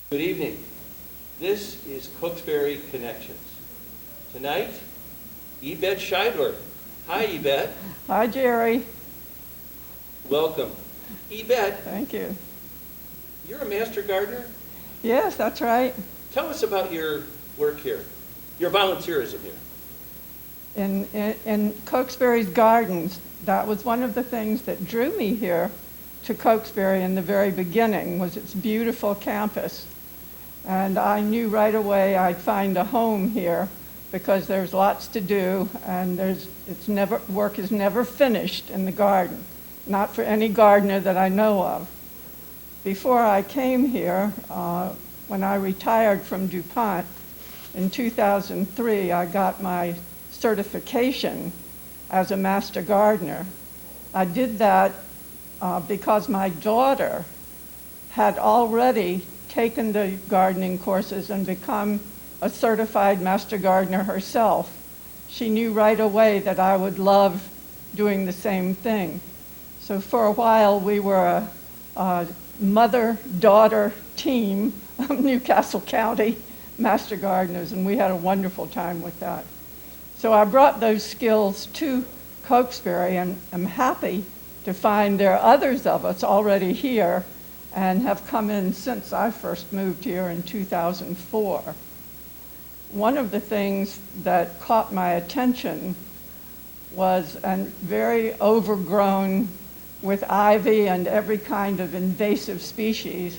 Good evening. This is Cokesbury Connections. Tonight, E-Bette Shidler. Hi, E-Bette. Hi, Jerry. Welcome. E-Bette, Thank you. you're a master gardener? Yes, that's right. Tell us about your work here, your volunteerism here. In Cokesbury's gardens, that was one of the things that drew me here to Cokesbury in the very beginning, was its beautiful campus. And I knew right away I'd find a home here because there's lots to do, and work is never finished in the garden, not for any gardener that I know of. Before I came here, when I retired from DuPont in 2003, I got my certification as a master gardener. I did that because my daughter had already taken the gardening courses and become a certified master gardener herself. She knew right away that I would love doing the same thing. So for a while we were a mother-daughter team of Newcastle County master gardeners, and we had a wonderful time with that. So I brought those skills to Cokesbury, and I'm happy to find there are others of us already here and have come in since I first moved here in 2004. One of the things that caught my attention was a very overgrown with ivy and every kind of invasive species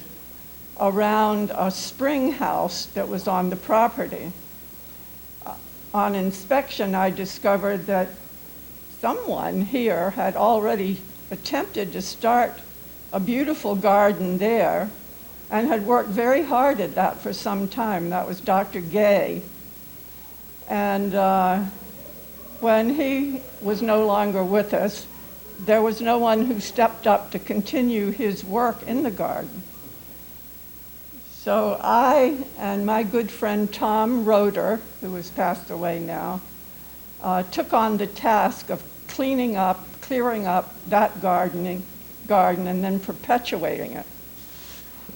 around a spring house that was on the property. On inspection, I discovered that someone here had already attempted to start a beautiful garden there and had worked very hard at that for some time. That was Dr. Gay. And when he was no longer with us, there was no one who stepped up to continue his work in the garden. So I and my good friend Tom Roeder, who has passed away now, took on the task of clearing up that garden and then perpetuating it.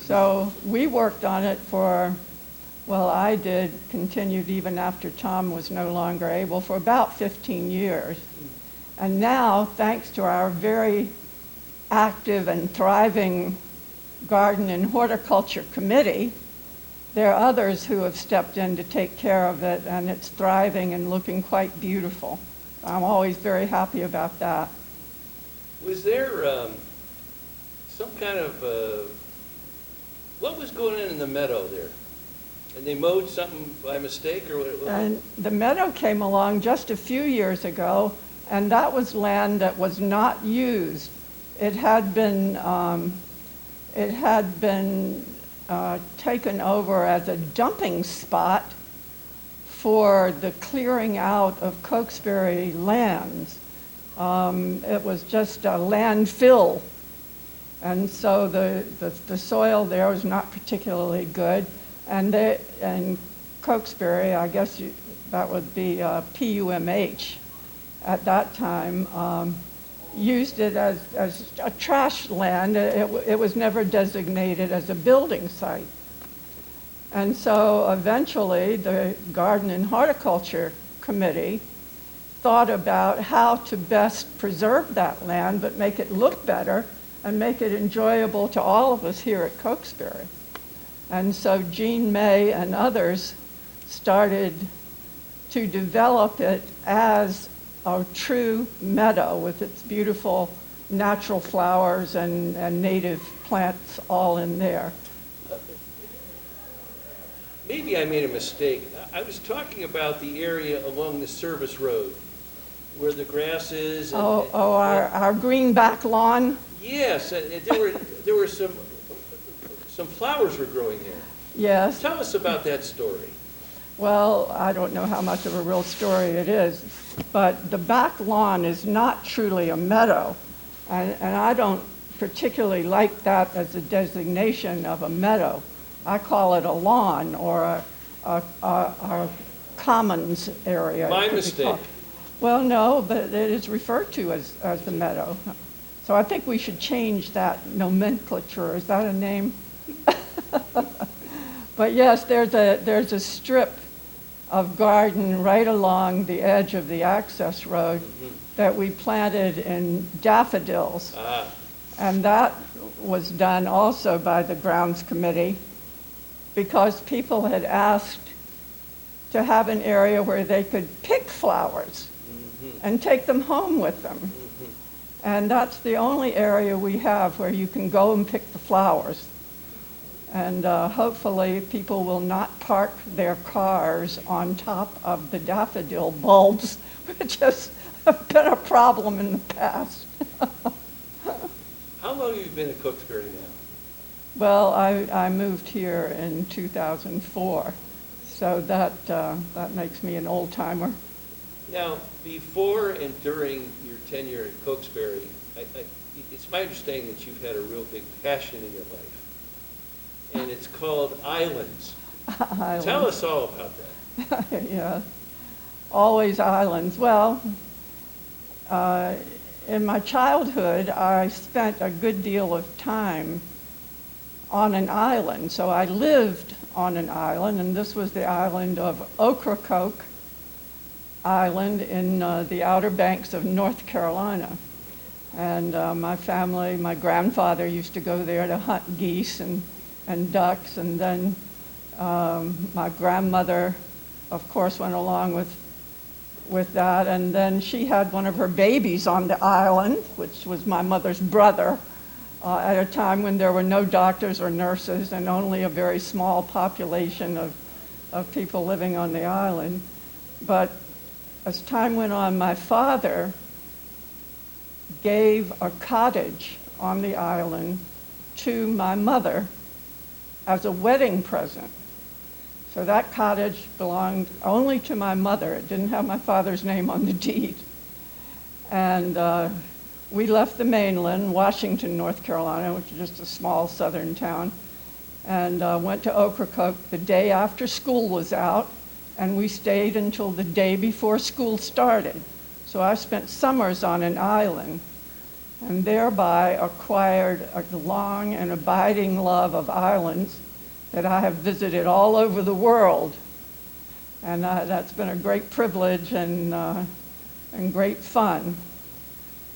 So we worked on it I did, continued even after Tom was no longer able, for about 15 years. And now, thanks to our very active and thriving Garden and Horticulture Committee, there are others who have stepped in to take care of it, and it's thriving and looking quite beautiful. I'm always very happy about that. Was there some kind of, what was going on in the meadow there? And they mowed something by mistake, or what? And the meadow came along just a few years ago, and that was land that was not used. It had been taken over as a dumping spot for the clearing out of Cokesbury lands. It was just a landfill, and so the soil there was not particularly good. And Cokesbury, I guess that would be PUMH at that time, used it as a trash land. It was never designated as a building site. And so eventually the Garden and Horticulture Committee thought about how to best preserve that land but make it look better and make it enjoyable to all of us here at Cokesbury. And so Jean May and others started to develop it as a true meadow with its beautiful natural flowers and native plants all in there. Maybe I made a mistake. I was talking about the area along the service road where the grass is. Our green back lawn? Yes, there were some flowers were growing there. Yes. Tell us about that story. Well, I don't know how much of a real story it is, but the back lawn is not truly a meadow, and I don't particularly like that as a designation of a meadow. I call it a lawn or a commons area. My mistake. Well, no, but it is referred to as the meadow. So I think we should change that nomenclature. Is that a name? But yes, there's a strip of garden right along the edge of the access road that we planted in daffodils. Ah, And that was done also by the grounds committee because people had asked to have an area where they could pick flowers and take them home with them. And that's the only area we have where you can go and pick the flowers. And hopefully people will not park their cars on top of the daffodil bulbs, which has been a problem in the past. how long have you been in Cokesbury now? Well, I moved here in 2004, so that makes me an old timer. Now, before and during your tenure at Cokesbury, it's my understanding that you've had a real big passion in your life, and it's called islands. Islands. Tell us all about that. Yeah, always islands. Well, in my childhood, I spent a good deal of time on an island. So I lived on an island, and this was the island of Ocracoke Island in the Outer Banks of North Carolina. And my family, my grandfather used to go there to hunt geese and ducks, and then my grandmother, of course, went along with that, and then she had one of her babies on the island, which was my mother's brother, at a time when there were no doctors or nurses and only a very small population of people living on the island. But as time went on, my father gave a cottage on the island to my mother as a wedding present. So that cottage belonged only to my mother. It didn't have my father's name on the deed. And we left the mainland, Washington, North Carolina, which is just a small southern town, and went to Ocracoke the day after school was out, and we stayed until the day before school started. So I spent summers on an island and thereby acquired a long and abiding love of islands that I have visited all over the world. And that's been a great privilege and great fun.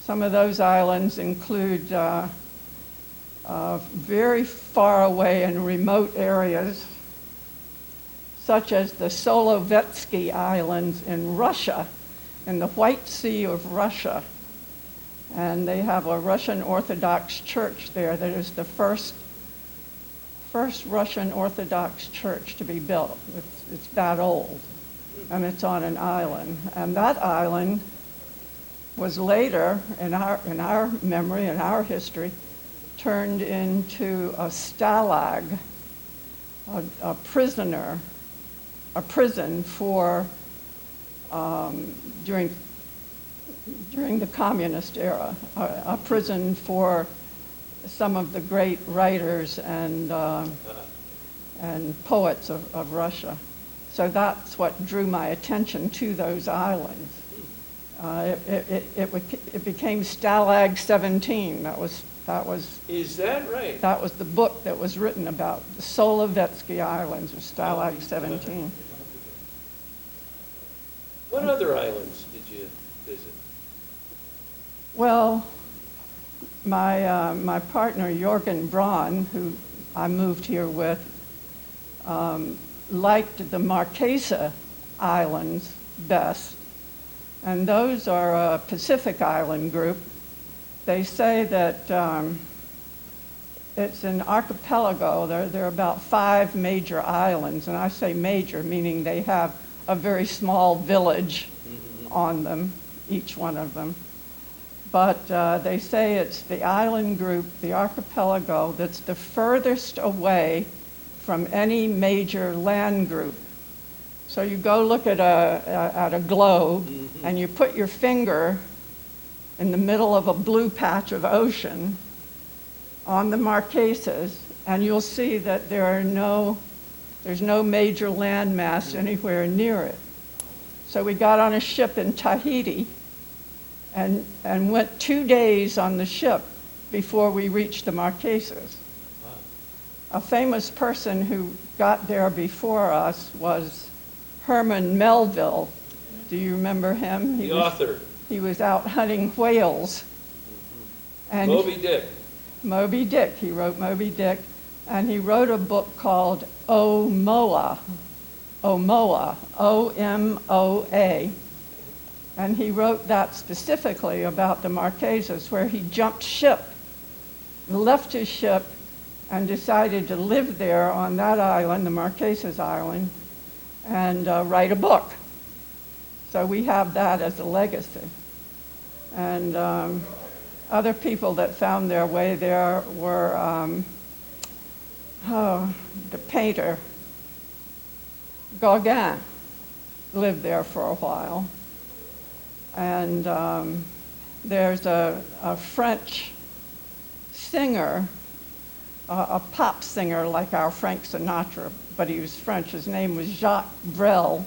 Some of those islands include very far away and remote areas, such as the Solovetsky Islands in Russia, in the White Sea of Russia. And they have a Russian Orthodox church there that is the first Russian Orthodox church to be built. It's that old, and it's on an island. And that island was later, in our memory, in our history, turned into a stalag, a prison for during the communist era, a prison for some of the great writers and poets of Russia. So that's what drew my attention to those islands. It became Stalag 17. That was. Is that right? That was the book that was written about the Solovetsky Islands, or Stalag 17. What other islands did you visit? Well, my partner Jorgen Braun, who I moved here with, liked the Marquesa Islands best, and those are a Pacific island group. They say that it's an archipelago. There are about 5 major islands, and I say major, meaning they have a very small village on them, each one of them. But they say it's the island group, the archipelago, that's the furthest away from any major land group. So you go look at a globe, and you put your finger in the middle of a blue patch of ocean on the Marquesas, and you'll see that there's no major landmass anywhere near it. So we got on a ship in Tahiti and went 2 days on the ship before we reached the Marquesas. Wow. A famous person who got there before us was Herman Melville. Do you remember him? The author. He was out hunting whales. And Moby Dick. Moby Dick. He wrote Moby Dick. And he wrote a book called Omoa. Omoa. O-M-O-A. And he wrote that specifically about the Marquesas, where he jumped ship, left his ship, and decided to live there on that island, the Marquesas Island, and write a book. So we have that as a legacy. And other people that found their way there were the painter Gauguin lived there for a while. And there's a French singer, a pop singer like our Frank Sinatra, but he was French. His name was Jacques Brel,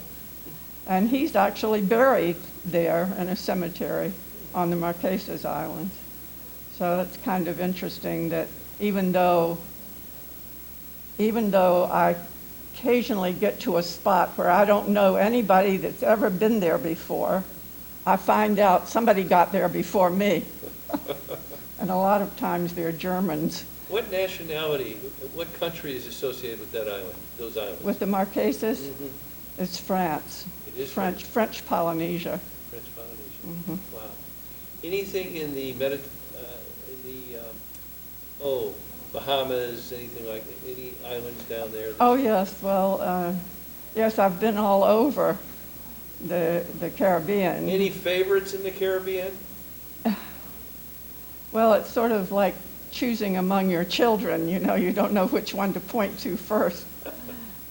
and he's actually buried there in a cemetery on the Marquesas Islands. So that's kind of interesting that even though I occasionally get to a spot where I don't know anybody that's ever been there before, I find out somebody got there before me. And a lot of times they're Germans. What nationality, what country is associated with that island, those islands? With the Marquesas, Mm-hmm. it's France. It is French Polynesia. French Polynesia. Mm-hmm. Wow. Anything in the Bahamas, anything like any islands down there? Oh, yes. Well, yes, I've been all over the Caribbean. Any favorites in the Caribbean? Well, it's sort of like choosing among your children. You know, you don't know which one to point to first.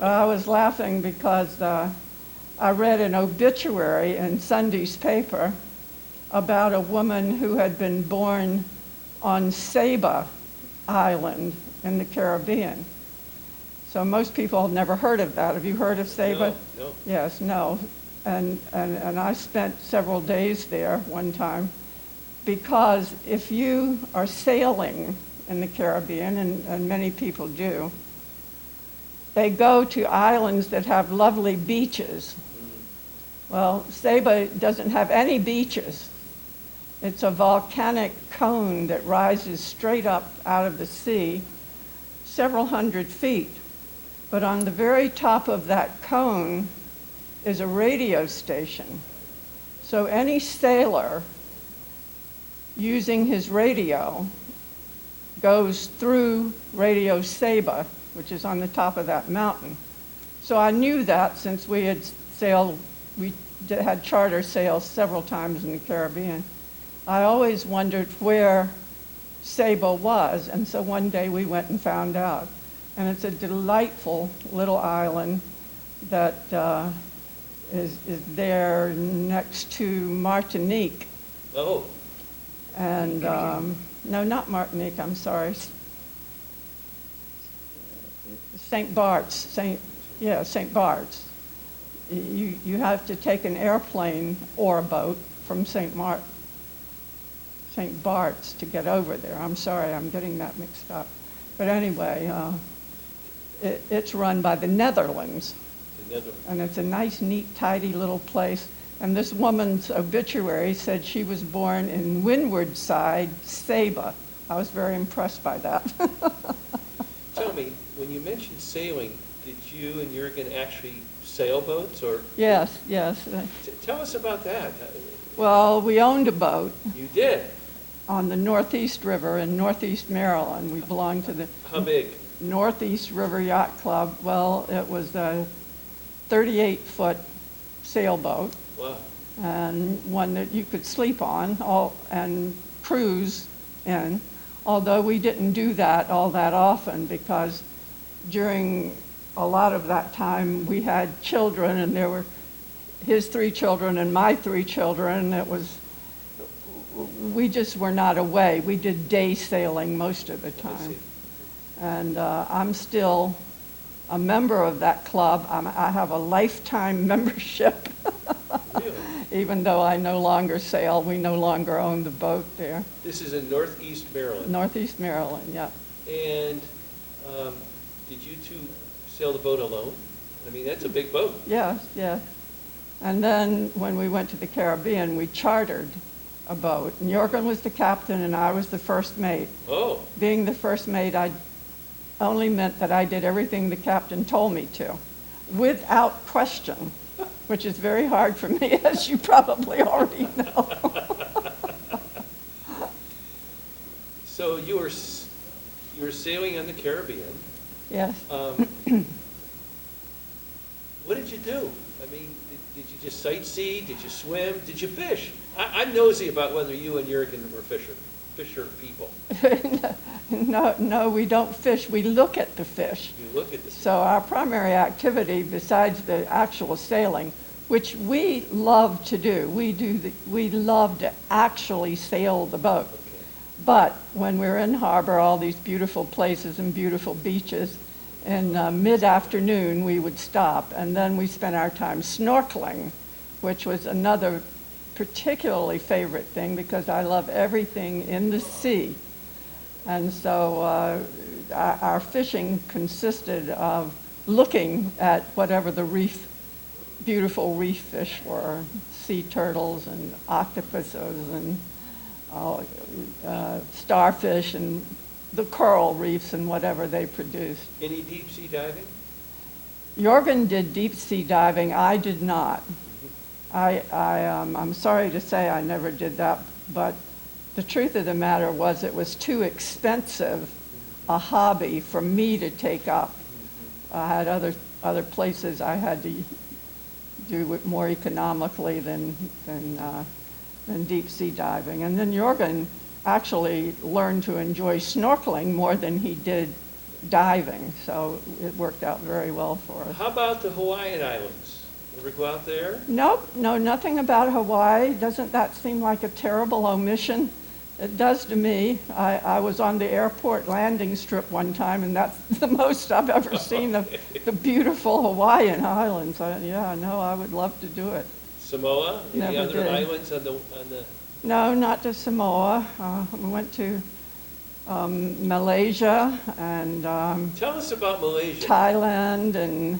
I was laughing because I read an obituary in Sunday's paper about a woman who had been born on Saba Island in the Caribbean. So most people have never heard of that. Have you heard of Saba? No. Yes, no. And I spent several days there one time, because if you are sailing in the Caribbean, and many people do, they go to islands that have lovely beaches. Well, Saba doesn't have any beaches. It's a volcanic cone that rises straight up out of the sea, several hundred feet. But on the very top of that cone is a radio station. So any sailor using his radio goes through Radio Saba, which is on the top of that mountain. So I knew that since we had had charter sails several times in the Caribbean. I always wondered where Saba was, and so one day we went and found out. And it's a delightful little island that is there next to Martinique. Oh. And, no, not Martinique, I'm sorry. St. Bart's, St. Bart's. You have to take an airplane or a boat from St. Bart's to get over there. I'm sorry, I'm getting that mixed up. But anyway, it's run by the Netherlands. The Netherlands. And it's a nice, neat, tidy little place. And this woman's obituary said she was born in Windward Side, Saba. I was very impressed by that. Tell me, when you mentioned sailing, did you and Jurgen actually sail boats, or? Yes. Tell us about that. Well, we owned a boat You did? on the Northeast River in Northeast Maryland. We belonged to the How big? Northeast River Yacht Club. Well, it was a 38-foot sailboat, Wow. and one that you could sleep on and cruise in, although we didn't do that all that often, because during a lot of that time we had children, and there were his 3 children and my 3 children. We just were not away. We did day sailing most of the I time. see. And I'm still a member of that club. I have a lifetime membership. Really? Even though I no longer sail, we no longer own the boat there. This is in Northeast Maryland. Northeast Maryland, yeah. And did you two sail the boat alone? I mean, that's a big boat. Yes, yes. And then when we went to the Caribbean, we chartered a boat. And Jorgen was the captain and I was the first mate. Oh, Being the first mate, I only meant that I did everything the captain told me to, without question, which is very hard for me, as you probably already know. so you were sailing on the Caribbean. Yes. What did you do? I mean, did you just sightsee? Did you swim? Did you fish? I'm nosy about whether you and Jurgen were fisher people. No, we don't fish. We look at the fish. You look at the So our primary activity, besides the actual sailing, which we love to do, we love to actually sail the boat. Okay. But when we're in harbor, all these beautiful places and beautiful beaches, in mid-afternoon we would stop, and then we spent our time snorkeling, which was another particularly favorite thing because I love everything in the sea. And so our fishing consisted of looking at whatever the beautiful reef fish were, sea turtles and octopuses and starfish and the coral reefs and whatever they produced. Any deep sea diving? Jorgen did deep sea diving. I did not. I'm sorry to say I never did that, but the truth of the matter was it was too expensive a hobby for me to take up. I had other places I had to do it more economically than deep sea diving. And then Jorgen actually learned to enjoy snorkeling more than he did diving, so it worked out very well for us. How about the Hawaiian Islands? Ever go out there? Nope, no, nothing about Hawaii. Doesn't that seem like a terrible omission? It does to me. I was on the airport landing strip one time, and that's the most I've ever seen of the beautiful Hawaiian Islands. I would love to do it. Samoa? Any Never other did. islands on the? No, not to Samoa. We went to Malaysia and Tell us about Malaysia. Thailand, and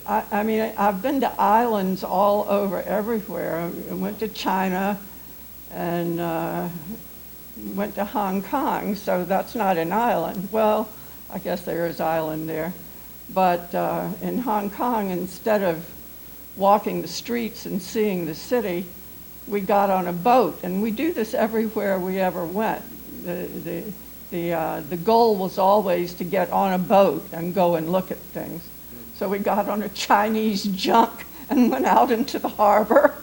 I mean, I've been to islands all over, everywhere. I went to China and went to Hong Kong, so that's not an island. Well, I guess there is island there. But in Hong Kong, instead of walking the streets and seeing the city, we got on a boat, and we do this everywhere we ever went. The goal was always to get on a boat and go and look at things. So we got on a Chinese junk and went out into the harbor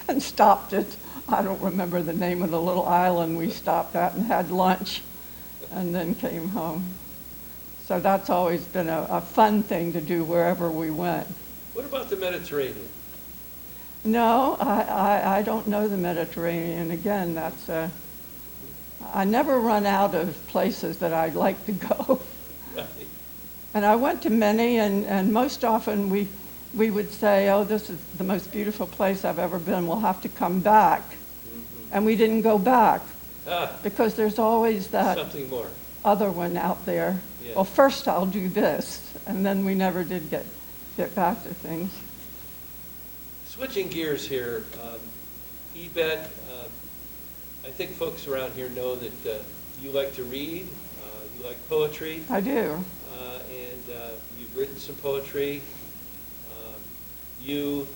and stopped at, I don't remember the name of the little island we stopped at, and had lunch and then came home. So that's always been a fun thing to do wherever we went. What about the Mediterranean? No, I don't know the Mediterranean. Again, I never run out of places that I'd like to go. Right. And I went to many, and most often we would say, oh, this is the most beautiful place I've ever been. We'll have to come back. Mm-hmm. And we didn't go back Ah, because there's always that something more. other one out there. Yeah. Well, first I'll do this, and then we never did get back to things. Switching gears here, E-Bette, I think folks around here know that you like to read, you like poetry, I do. and you've written some poetry. You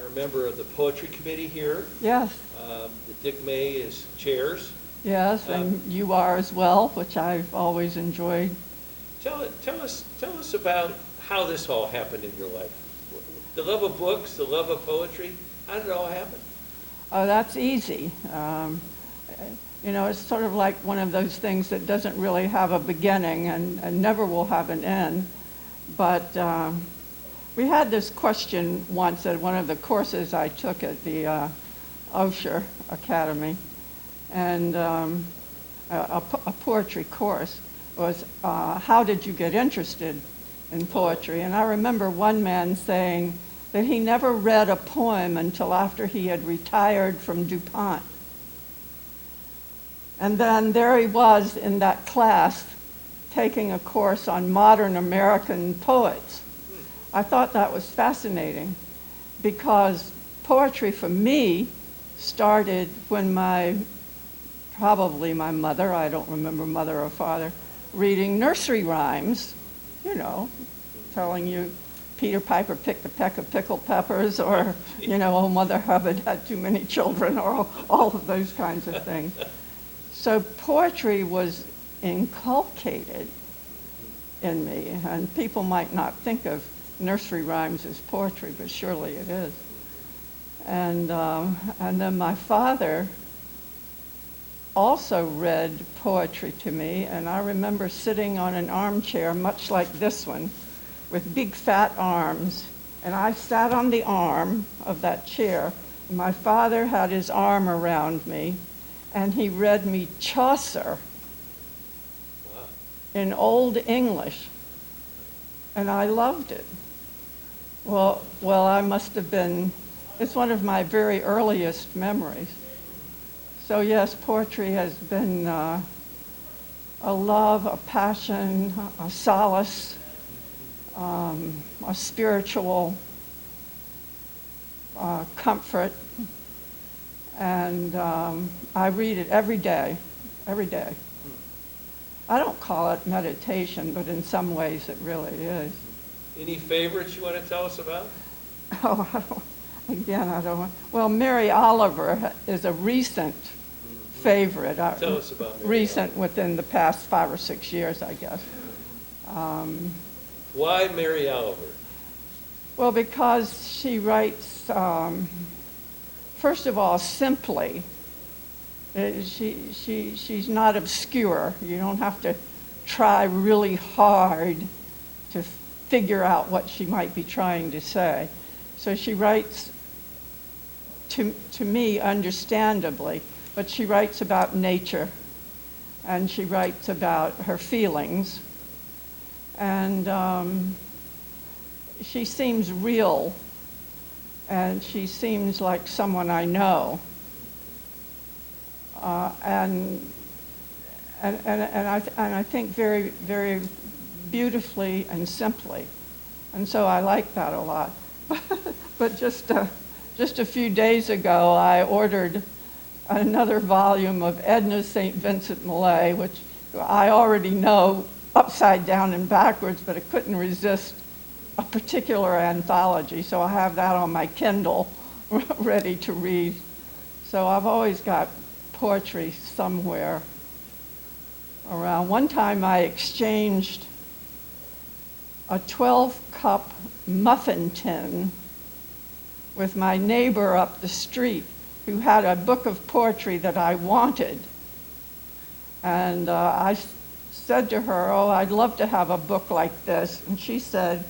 are a member of the poetry committee here. Yes, that Dick May is chairs. yes, and you are as well, which I've always enjoyed. Tell us about how this all happened in your life. The love of books, the love of poetry. How did it all happen? Oh, that's easy. It's sort of like one of those things that doesn't really have a beginning and never will have an end. But we had this question once at one of the courses I took at the Osher Academy, and a poetry course was, how did you get interested in poetry? And I remember one man saying that he never read a poem until after he had retired from DuPont. And then there he was in that class taking a course on modern American poets. I thought that was fascinating because poetry for me started when probably my mother, I don't remember mother or father, reading nursery rhymes, you know, telling you Peter Piper picked a peck of pickled peppers, or, you know, oh, Mother Hubbard had too many children, or all of those kinds of things. So poetry was inculcated in me, and people might not think of nursery rhymes as poetry, but surely it is. And then my father also read poetry to me, and I remember sitting on an armchair much like this one, with big fat arms, and I sat on the arm of that chair. My father had his arm around me, and he read me Chaucer in Old English, and I loved it. Well, I must have been, it's one of my very earliest memories. So yes, poetry has been a love, a passion, a solace, a spiritual comfort, and I read it every day. I don't call it meditation, but in some ways it really is. Any favorites you want to tell us about? Oh, I don't. Well, Mary Oliver is a recent favorite. Tell us about Mary recent within the past 5 or 6 years, I guess. Why Mary Oliver? Well, because she writes, first of all, simply. She's not obscure. You don't have to try really hard to figure out what she might be trying to say. So she writes, to me, understandably, but she writes about nature, and she writes about her feelings, and she seems real, and she seems like someone I know, and I think very, very beautifully and simply, and so I like that a lot. But just a few days ago, I ordered another volume of Edna St. Vincent Millay, which I already know upside down and backwards, but I couldn't resist a particular anthology, so I have that on my Kindle ready to read. So I've always got poetry somewhere around. One time I exchanged a 12-cup muffin tin with my neighbor up the street, who had a book of poetry that I wanted. And I said to her, oh, I'd love to have a book like this. And she said,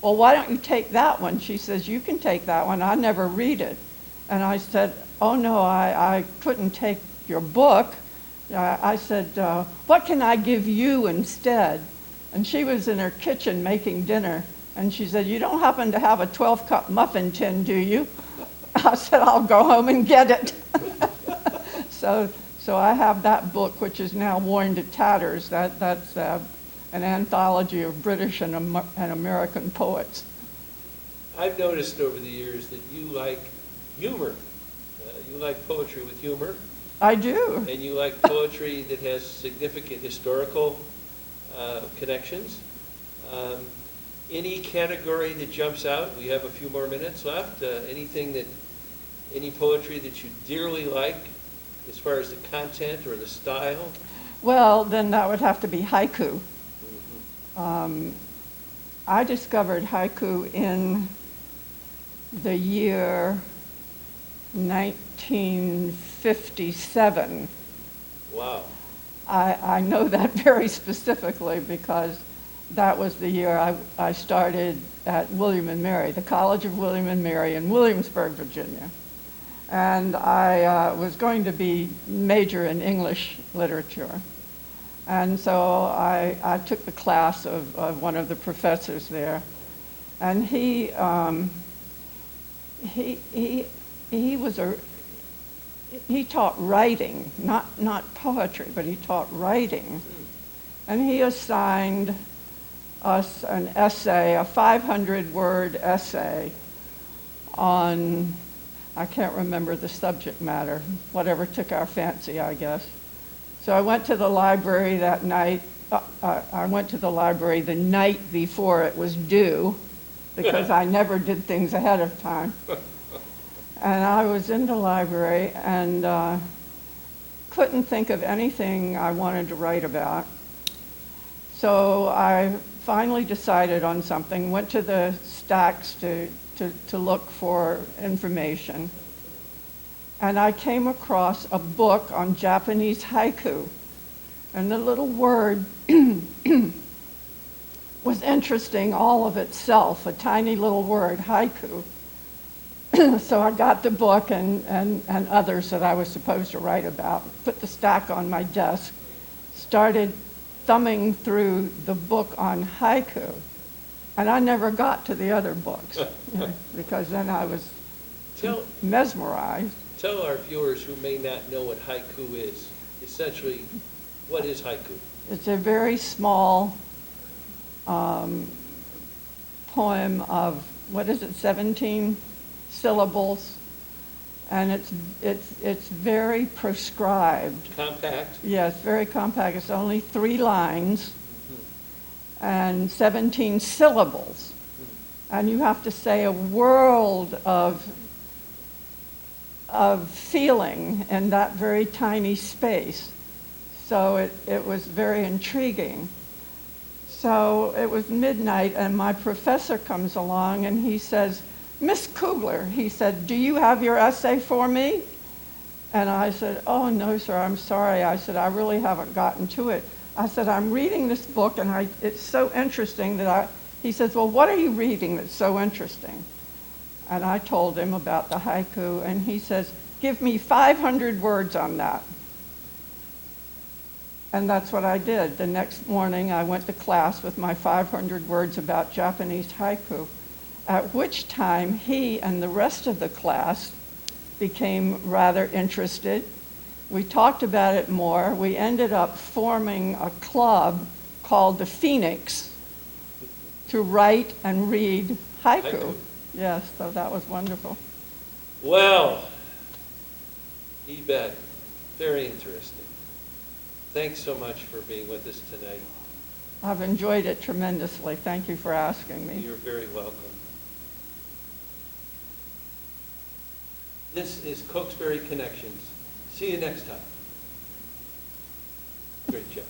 well, why don't you take that one? She says, you can take that one. I never read it. And I said, oh, no, I couldn't take your book. I said, what can I give you instead? And she was in her kitchen making dinner. And she said, you don't happen to have a 12-cup muffin tin, do you? I said, I'll go home and get it. So I have that book, which is now worn to tatters. That's an anthology of British and American poets. I've noticed over the years that you like humor. You like poetry with humor. I do. And you like poetry that has significant historical connections. Any category that jumps out? We have a few more minutes left. Any poetry that you dearly like as far as the content or the style? Well, then that would have to be haiku. Mm-hmm. I discovered haiku in the year 1957. Wow. I know that very specifically because that was the year I started at William and Mary, the College of William and Mary in Williamsburg, Virginia. And I was going to be major in English literature. And so I took the class of one of the professors there. And he taught writing, not poetry, but he taught writing. And he assigned us an essay, a 500-word essay on, I can't remember the subject matter, whatever took our fancy, I guess. So I went to the library that night. I went to the library the night before it was due, because I never did things ahead of time. And I was in the library and couldn't think of anything I wanted to write about. So I finally decided on something, went to the stacks to look for information. And I came across a book on Japanese haiku. And the little word was interesting all of itself, a tiny little word, haiku. So I got the book and others that I was supposed to write about, put the stack on my desk, started thumbing through the book on haiku. And I never got to the other books, because then I was mesmerized. Tell our viewers who may not know what haiku is, essentially, what is haiku? It's a very small poem of, 17 syllables, and it's very prescribed. Compact? Yes, very compact. It's only 3 lines and 17 syllables. And you have to say a world of feeling in that very tiny space. So it was very intriguing. So it was midnight, and my professor comes along, and he says, "Miss Kugler," he said, "do you have your essay for me?" And I said, "Oh, no, sir, I'm sorry." I said, "I really haven't gotten to it." I said, "I'm reading this book, and it's so interesting that He says, "Well, what are you reading that's so interesting?" And I told him about the haiku, and he says, "Give me 500 words on that." And that's what I did. The next morning, I went to class with my 500 words about Japanese haiku, at which time he and the rest of the class became rather interested. We talked about it more. We ended up forming a club called the Phoenix to write and read haiku. Yes, so that was wonderful. Well, E-Bette, very interesting. Thanks so much for being with us tonight. I've enjoyed it tremendously. Thank you for asking me. You're very welcome. This is Cokesbury Connections. See you next time. Great job.